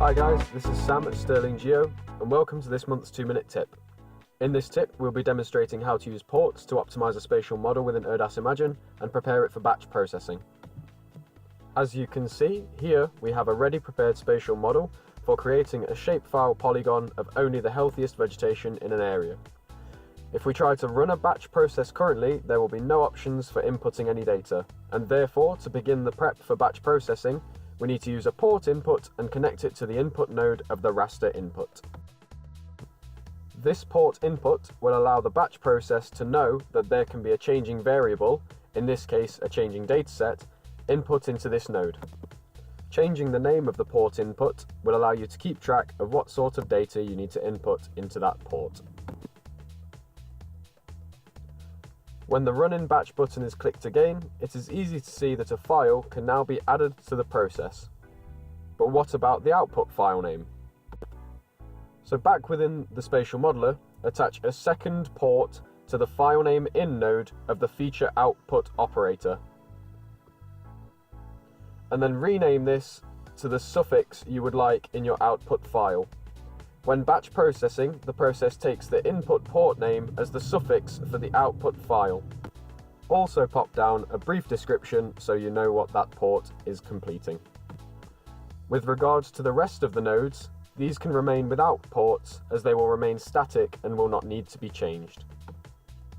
Hi guys, this is Sam at Sterling Geo, and welcome to this month's 2-minute tip. In this tip, we'll be demonstrating how to use ports to optimize a spatial model within ERDAS Imagine and prepare it for batch processing. As you can see, here we have a ready prepared spatial model for creating a shapefile polygon of only the healthiest vegetation in an area. If we try to run a batch process currently, there will be no options for inputting any data, and therefore, to begin the prep for batch processing, we need to use a port input and connect it to the input node of the raster input. This port input will allow the batch process to know that there can be a changing variable, in this case a changing dataset, input into this node. Changing the name of the port input will allow you to keep track of what sort of data you need to input into that port. When the Run in Batch button is clicked again, it is easy to see that a file can now be added to the process. But what about the output file name? So back within the Spatial Modeler, attach a second port to the file name in node of the feature output operator. And then rename this to the suffix you would like in your output file. When batch processing, the process takes the input port name as the suffix for the output file. Also pop down a brief description so you know what that port is completing. With regards to the rest of the nodes, these can remain without ports as they will remain static and will not need to be changed.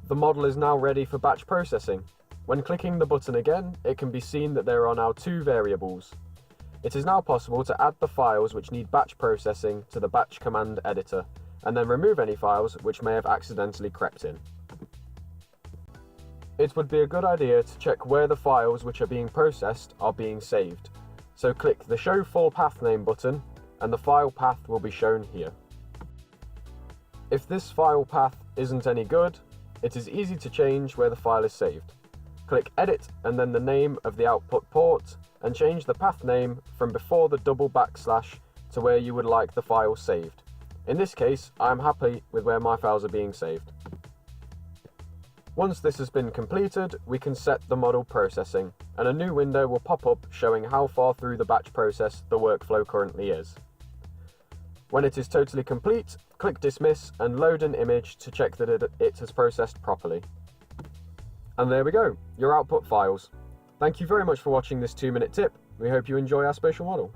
The model is now ready for batch processing. When clicking the button again, it can be seen that there are now two variables. It is now possible to add the files which need batch processing to the batch command editor, and then remove any files which may have accidentally crept in. It would be a good idea to check where the files which are being processed are being saved, so click the Show Full Path Name button, and the file path will be shown here. If this file path isn't any good, it is easy to change where the file is saved. Click Edit and then the name of the output port, and change the path name from before the double backslash to where you would like the file saved. In this case, I am happy with where my files are being saved. Once this has been completed, we can set the model processing, and a new window will pop up showing how far through the batch process the workflow currently is. When it is totally complete, click Dismiss and load an image to check that it has processed properly. And there we go, your output files. Thank you very much for watching this 2-minute tip. We hope you enjoy our spatial model.